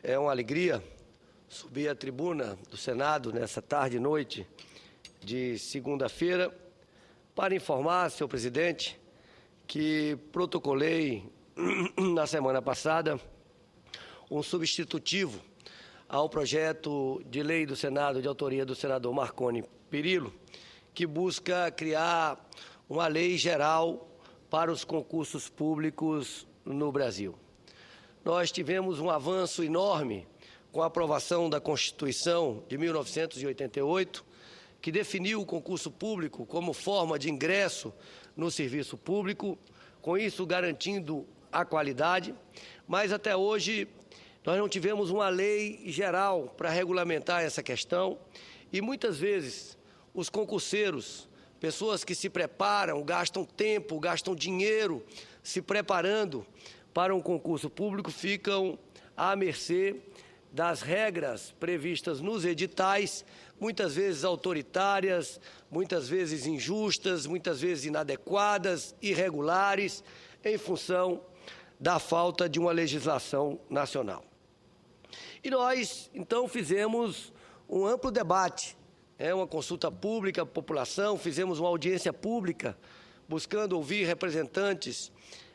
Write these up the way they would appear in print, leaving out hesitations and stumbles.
É uma alegria subir à tribuna do Senado nessa tarde e noite de segunda-feira para informar, senhor presidente, que protocolei na semana passada um substitutivo ao projeto de lei do Senado de autoria do senador Marconi Perillo, que busca criar uma lei geral para os concursos públicos no Brasil. Nós tivemos um avanço enorme com a aprovação da Constituição de 1988, que definiu o concurso público como forma de ingresso no serviço público, com isso garantindo a qualidade, mas até hoje nós não tivemos uma lei geral para regulamentar essa questão e muitas vezes os concurseiros, pessoas que se preparam, gastam tempo, gastam dinheiro se preparando para um concurso público, ficam à mercê das regras previstas nos editais, muitas vezes autoritárias, muitas vezes injustas, muitas vezes inadequadas, irregulares, em função da falta de uma legislação nacional. E nós, então, fizemos um amplo debate, uma consulta pública à população, fizemos uma audiência pública, buscando ouvir representantes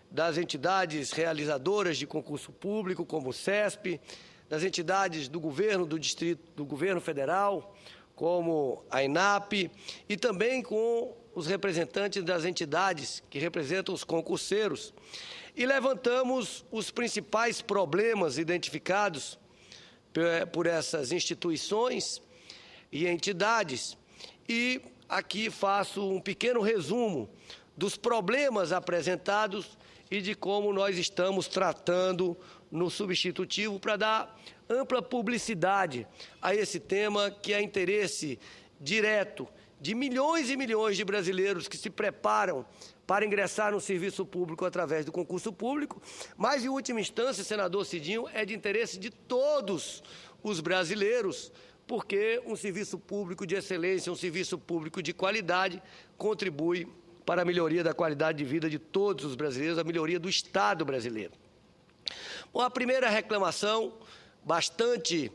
das entidades realizadoras de concurso público, como o CESP, das entidades do governo do distrito, do governo federal, como a INAP, e também com os representantes das entidades que representam os concurseiros. E levantamos os principais problemas identificados por essas instituições e entidades. E aqui faço um pequeno resumo dos problemas apresentados e de como nós estamos tratando no substitutivo para dar ampla publicidade a esse tema que é interesse direto de milhões e milhões de brasileiros que se preparam para ingressar no serviço público através do concurso público, mas, em última instância, senador Cidinho, é de interesse de todos os brasileiros, porque um serviço público de excelência, um serviço público de qualidade, contribui para a melhoria da qualidade de vida de todos os brasileiros, a melhoria do Estado brasileiro. Bom, a primeira reclamação, bastante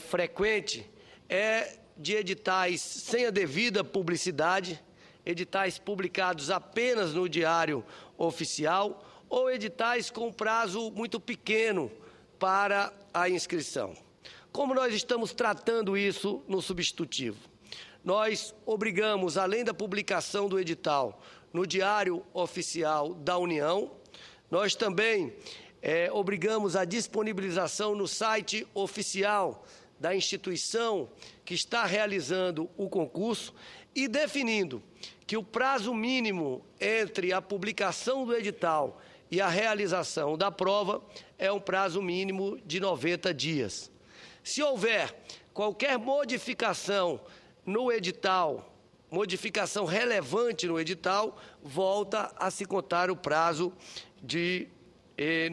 frequente, é de editais sem a devida publicidade, editais publicados apenas no Diário Oficial ou editais com prazo muito pequeno para a inscrição. Como nós estamos tratando isso no substitutivo? Nós obrigamos, além da publicação do edital no Diário Oficial da União, nós também obrigamos a disponibilização no site oficial da instituição que está realizando o concurso e definindo que o prazo mínimo entre a publicação do edital e a realização da prova é um prazo mínimo de 90 dias. Se houver qualquer modificação no edital, modificação relevante no edital, volta a se contar o prazo de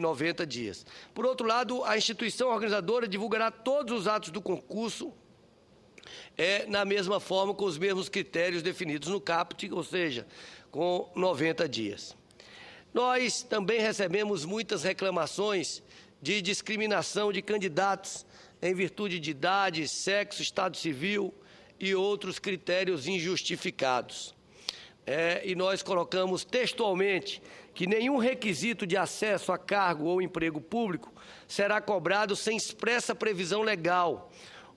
90 dias. Por outro lado, a instituição organizadora divulgará todos os atos do concurso na mesma forma, com os mesmos critérios definidos no CAPT, ou seja, com 90 dias. Nós também recebemos muitas reclamações de discriminação de candidatos em virtude de idade, sexo, estado civil e outros critérios injustificados. E nós colocamos textualmente que nenhum requisito de acesso a cargo ou emprego público será cobrado sem expressa previsão legal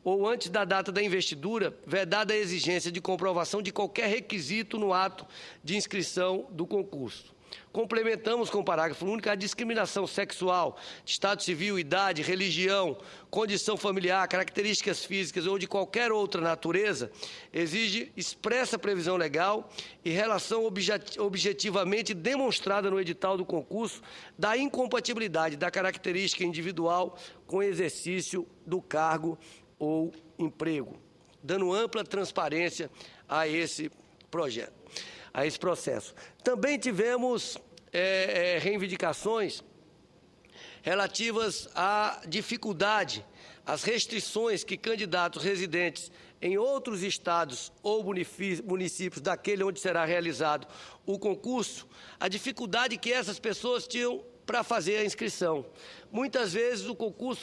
ou antes da data da investidura, vedada a exigência de comprovação de qualquer requisito no ato de inscrição do concurso. Complementamos com o parágrafo único a discriminação sexual, de estado civil, idade, religião, condição familiar, características físicas ou de qualquer outra natureza, exige expressa previsão legal e relação objetivamente demonstrada no edital do concurso da incompatibilidade da característica individual com o exercício do cargo ou emprego, dando ampla transparência a esse projeto, a esse processo. Também tivemos reivindicações relativas à dificuldade, às restrições que candidatos residentes em outros estados ou municípios daquele onde será realizado o concurso, a dificuldade que essas pessoas tinham para fazer a inscrição. Muitas vezes o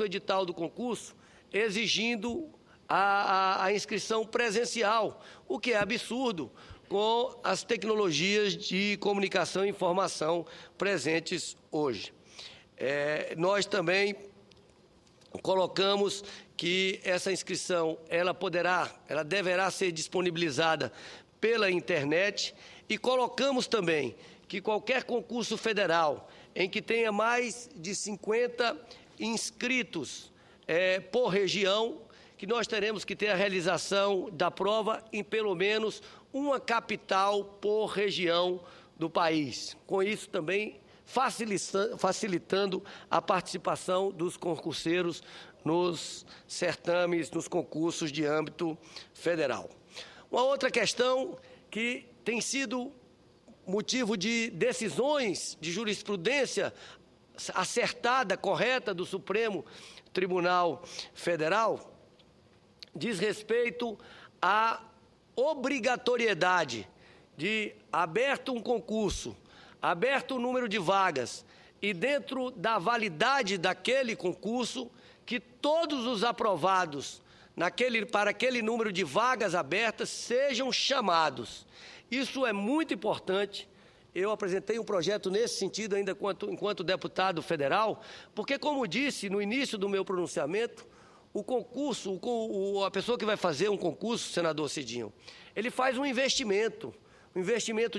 edital do concurso, exigindo a inscrição presencial, o que é absurdo com as tecnologias de comunicação e informação presentes hoje. Nós também colocamos que essa inscrição ela deverá ser disponibilizada pela internet e colocamos também que qualquer concurso federal em que tenha mais de 50 inscritos por região, que nós teremos que ter a realização da prova em pelo menos uma capital por região do país. Com isso também facilitando a participação dos concurseiros nos certames, nos concursos de âmbito federal. Uma outra questão que tem sido motivo de decisões de jurisprudência acertada, correta do Supremo Tribunal Federal, diz respeito à obrigatoriedade de, aberto um concurso, aberto o número de vagas e dentro da validade daquele concurso, que todos os aprovados para aquele número de vagas abertas sejam chamados. Isso é muito importante. Eu apresentei um projeto nesse sentido ainda enquanto deputado federal, porque, como disse no início do meu pronunciamento, o concurso, a pessoa que vai fazer um concurso, senador Cidinho, ele faz um investimento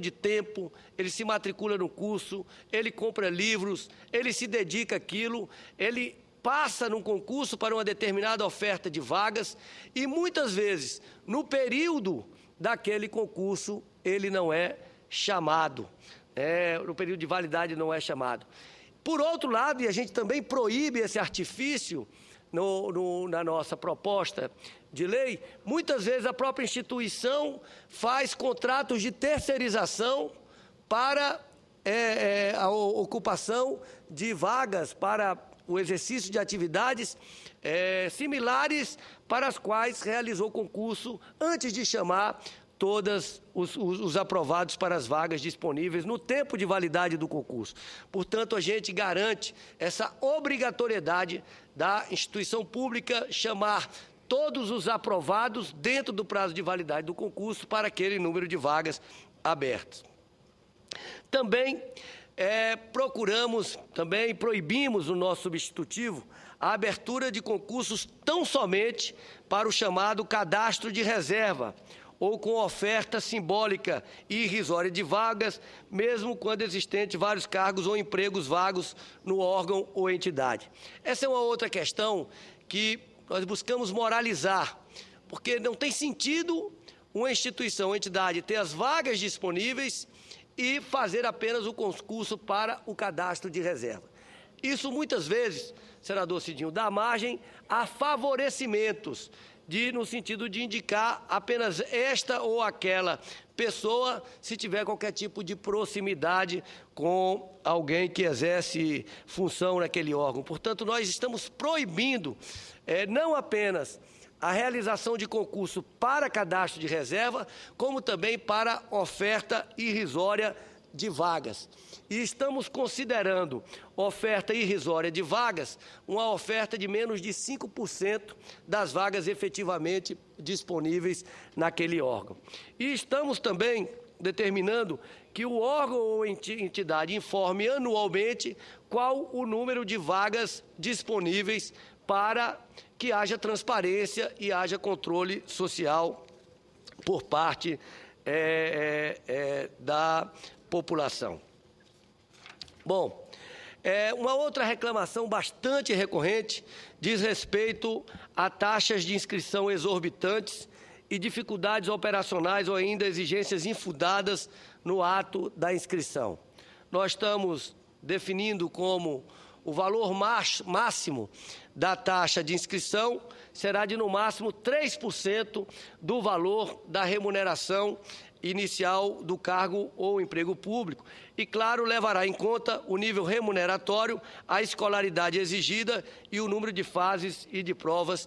de tempo, ele se matricula no curso, ele compra livros, ele se dedica àquilo, ele passa num concurso para uma determinada oferta de vagas e, muitas vezes, no período daquele concurso, ele não é chamado, no período de validade não é chamado. Por outro lado, e a gente também proíbe esse artifício na nossa proposta de lei, muitas vezes a própria instituição faz contratos de terceirização para a ocupação de vagas, para o exercício de atividades similares para as quais realizou concurso antes de chamar todos os aprovados para as vagas disponíveis no tempo de validade do concurso. Portanto, a gente garante essa obrigatoriedade da instituição pública chamar todos os aprovados dentro do prazo de validade do concurso para aquele número de vagas abertas. Também proibimos no nosso substitutivo a abertura de concursos tão somente para o chamado cadastro de reserva, ou com oferta simbólica e irrisória de vagas, mesmo quando existente vários cargos ou empregos vagos no órgão ou entidade. Essa é uma outra questão que nós buscamos moralizar, porque não tem sentido uma instituição, uma entidade, ter as vagas disponíveis e fazer apenas o concurso para o cadastro de reserva. Isso, muitas vezes, senador Cidinho, dá margem a favorecimentos, no sentido de indicar apenas esta ou aquela pessoa, se tiver qualquer tipo de proximidade com alguém que exerce função naquele órgão. Portanto, nós estamos proibindo não apenas a realização de concurso para cadastro de reserva, como também para oferta irrisória de vagas. E estamos considerando oferta irrisória de vagas uma oferta de menos de 5% das vagas efetivamente disponíveis naquele órgão. E estamos também determinando que o órgão ou entidade informe anualmente qual o número de vagas disponíveis para que haja transparência e haja controle social por parte da população. Bom, uma outra reclamação bastante recorrente diz respeito a taxas de inscrição exorbitantes e dificuldades operacionais ou ainda exigências infundadas no ato da inscrição. Nós estamos definindo como o valor máximo da taxa de inscrição será de, no máximo, 3% do valor da remuneração inicial do cargo ou emprego público e, claro, levará em conta o nível remuneratório, a escolaridade exigida e o número de fases e de provas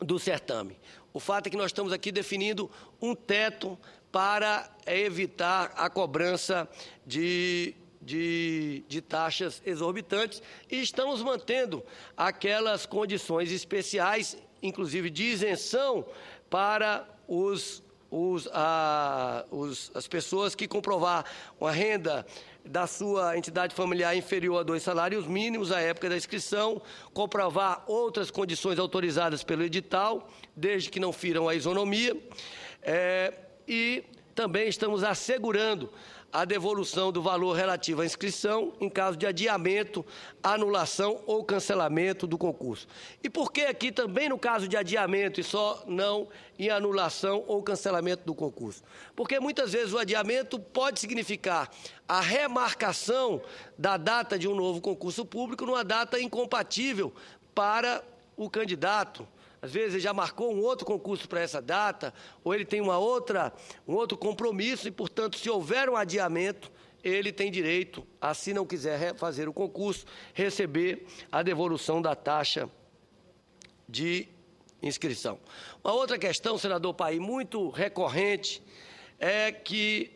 do certame. O fato é que nós estamos aqui definindo um teto para evitar a cobrança de de taxas exorbitantes e estamos mantendo aquelas condições especiais, inclusive de isenção para as pessoas que comprovar uma renda da sua entidade familiar inferior a 2 salários mínimos à época da inscrição, comprovar outras condições autorizadas pelo edital, desde que não firam a isonomia, e também estamos assegurando a devolução do valor relativo à inscrição em caso de adiamento, anulação ou cancelamento do concurso. E por que aqui também no caso de adiamento e só não em anulação ou cancelamento do concurso? Porque muitas vezes o adiamento pode significar a remarcação da data de um novo concurso público numa data incompatível para o candidato. Às vezes ele já marcou um outro concurso para essa data, ou ele tem um outro compromisso e, portanto, se houver um adiamento, ele tem direito, a, se não quiser fazer o concurso, receber a devolução da taxa de inscrição. Uma outra questão, senador Paim, muito recorrente, é que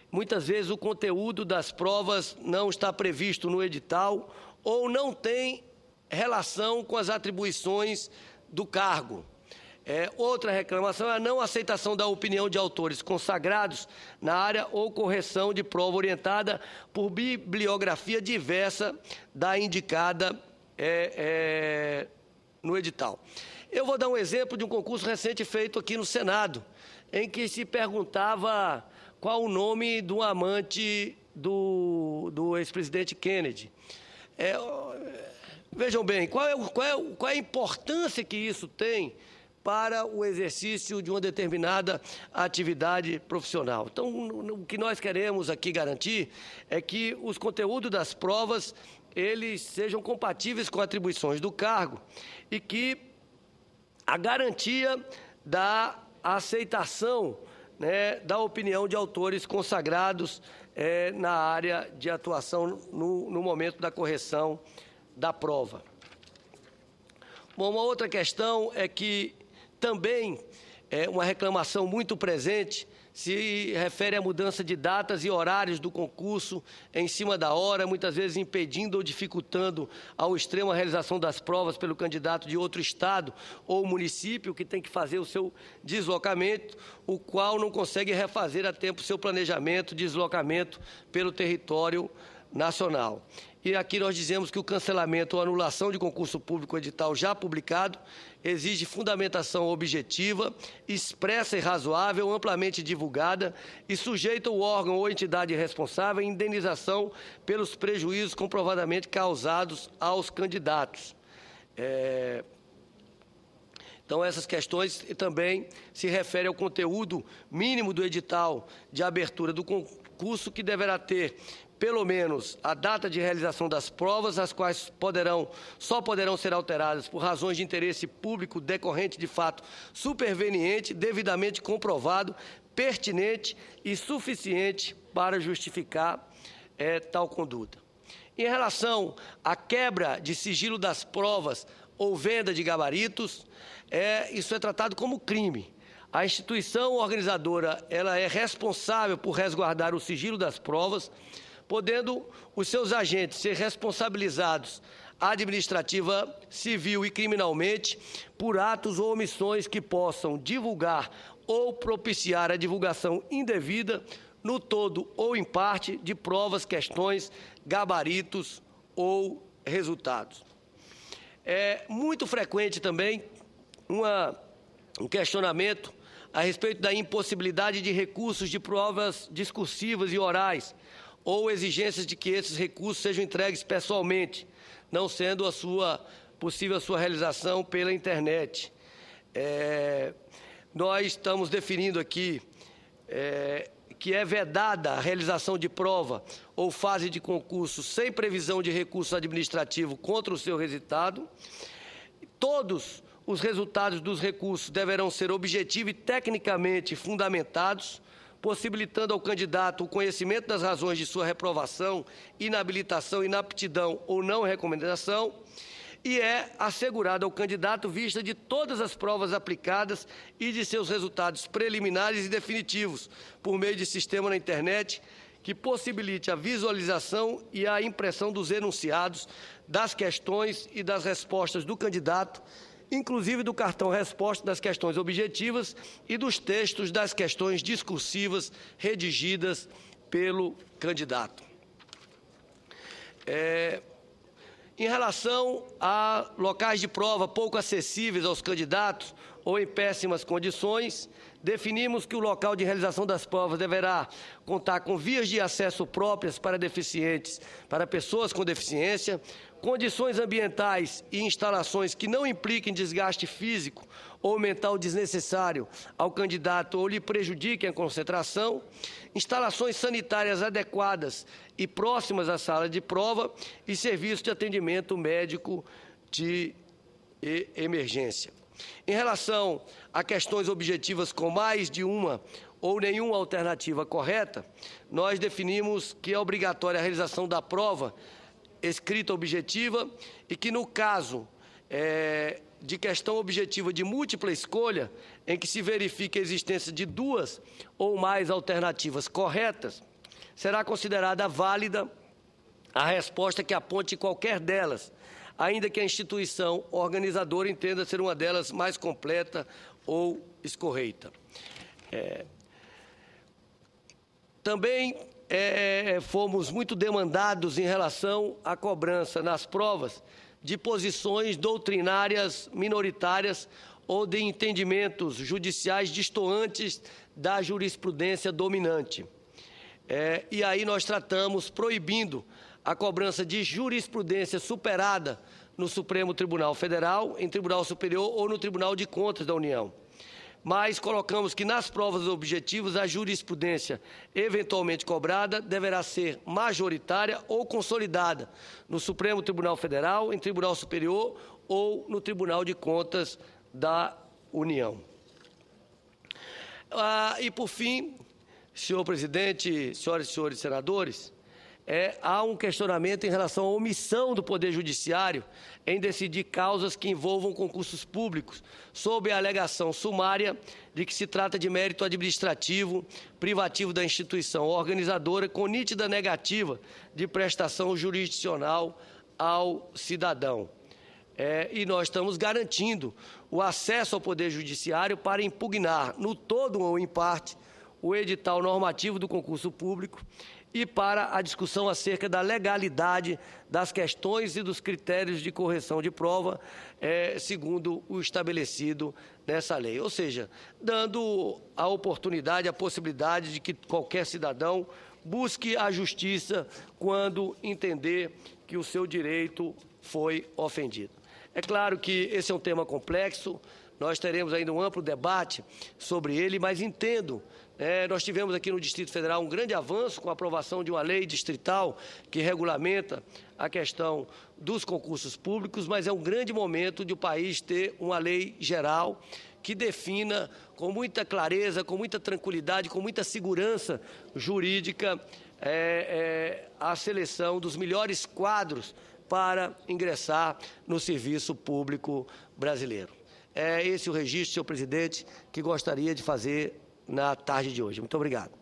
muitas vezes o conteúdo das provas não está previsto no edital ou não tem relação com as atribuições do cargo. Outra reclamação é a não aceitação da opinião de autores consagrados na área ou correção de prova orientada por bibliografia diversa da indicada no edital. Eu vou dar um exemplo de um concurso recente feito aqui no Senado, em que se perguntava qual o nome do amante do ex-presidente Kennedy. Vejam bem, qual é a importância que isso tem para o exercício de uma determinada atividade profissional. Então, o que nós queremos aqui garantir é que os conteúdos das provas eles sejam compatíveis com atribuições do cargo e que a garantia da aceitação, da opinião de autores consagrados na área de atuação no momento da correção da prova. Bom, uma outra questão é que também uma reclamação muito presente se refere à mudança de datas e horários do concurso em cima da hora, muitas vezes impedindo ou dificultando ao extremo a realização das provas pelo candidato de outro estado ou município que tem que fazer o seu deslocamento, o qual não consegue refazer a tempo o seu planejamento de deslocamento pelo território nacional. E aqui nós dizemos que o cancelamento ou anulação de concurso público edital já publicado exige fundamentação objetiva, expressa e razoável, amplamente divulgada e sujeita o órgão ou entidade responsável à indenização pelos prejuízos comprovadamente causados aos candidatos. Então, essas questões também se referem ao conteúdo mínimo do edital de abertura do concurso, que deverá ter pelo menos a data de realização das provas, as quais só poderão ser alteradas por razões de interesse público decorrente de fato superveniente, devidamente comprovado, pertinente e suficiente para justificar tal conduta. Em relação à quebra de sigilo das provas ou venda de gabaritos, isso é tratado como crime. A instituição organizadora ela é responsável por resguardar o sigilo das provas, podendo os seus agentes ser responsabilizados administrativa, civil e criminalmente por atos ou omissões que possam divulgar ou propiciar a divulgação indevida, no todo ou em parte, de provas, questões, gabaritos ou resultados. É muito frequente também um questionamento a respeito da impossibilidade de recursos de provas discursivas e orais, ou exigências de que esses recursos sejam entregues pessoalmente, não sendo possível a sua realização pela internet. Nós estamos definindo aqui que é vedada a realização de prova ou fase de concurso sem previsão de recurso administrativo contra o seu resultado. Todos os resultados dos recursos deverão ser objetivos e tecnicamente fundamentados, possibilitando ao candidato o conhecimento das razões de sua reprovação, inabilitação, inaptidão ou não recomendação, e é assegurado ao candidato vista de todas as provas aplicadas e de seus resultados preliminares e definitivos, por meio de sistema na internet, que possibilite a visualização e a impressão dos enunciados, das questões e das respostas do candidato, inclusive do cartão-resposta das questões objetivas e dos textos das questões discursivas redigidas pelo candidato. Em relação a locais de prova pouco acessíveis aos candidatos ou em péssimas condições, definimos que o local de realização das provas deverá contar com vias de acesso próprias para deficientes, para pessoas com deficiência, condições ambientais e instalações que não impliquem desgaste físico ou mental desnecessário ao candidato ou lhe prejudiquem a concentração, instalações sanitárias adequadas e próximas à sala de prova e serviço de atendimento médico de emergência. Em relação a questões objetivas com mais de uma ou nenhuma alternativa correta, nós definimos que é obrigatória a realização da prova escrita objetiva e que, no caso de questão objetiva de múltipla escolha, em que se verifique a existência de duas ou mais alternativas corretas, será considerada válida a resposta que aponte qualquer delas, ainda que a instituição organizadora entenda ser uma delas mais completa ou escorreita. Também fomos muito demandados em relação à cobrança nas provas de posições doutrinárias minoritárias ou de entendimentos judiciais distantes da jurisprudência dominante. E aí nós tratamos proibindo a cobrança de jurisprudência superada no Supremo Tribunal Federal, em Tribunal Superior ou no Tribunal de Contas da União. Mas colocamos que nas provas objetivas a jurisprudência eventualmente cobrada deverá ser majoritária ou consolidada no Supremo Tribunal Federal, em Tribunal Superior ou no Tribunal de Contas da União. E, por fim, senhor presidente, senhoras e senhores senadores, há um questionamento em relação à omissão do Poder Judiciário em decidir causas que envolvam concursos públicos, sob a alegação sumária de que se trata de mérito administrativo privativo da instituição organizadora com nítida negativa de prestação jurisdicional ao cidadão. E nós estamos garantindo o acesso ao Poder Judiciário para impugnar, no todo ou em parte, o edital normativo do concurso público e para a discussão acerca da legalidade das questões e dos critérios de correção de prova, segundo o estabelecido nessa lei. Ou seja, dando a oportunidade, a possibilidade de que qualquer cidadão busque a justiça quando entender que o seu direito foi ofendido. É claro que esse é um tema complexo, nós teremos ainda um amplo debate sobre ele, mas entendo, nós tivemos aqui no Distrito Federal um grande avanço com a aprovação de uma lei distrital que regulamenta a questão dos concursos públicos, mas é um grande momento de o país ter uma lei geral que defina com muita clareza, com muita tranquilidade, com muita segurança jurídica a seleção dos melhores quadros para ingressar no serviço público brasileiro. É esse o registro, senhor presidente, que gostaria de fazer na tarde de hoje. Muito obrigado.